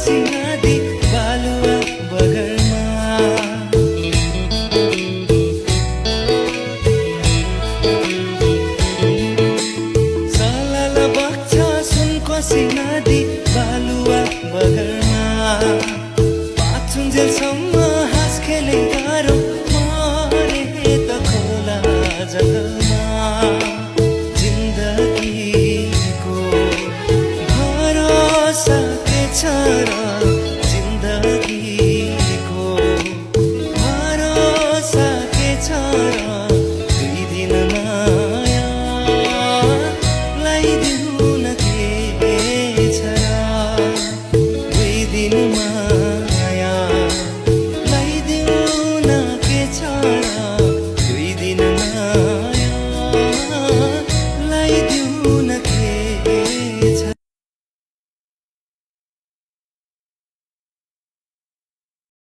कोसी नदी बालुवा बगरमा सलल बग्छ सुनकोसी नदी बालुवा बगरमा पाछुन्जेलसम्म हाँस खेले गाह्रो मरे त खोला जगमा जिन्दगीको भरोसा के छ र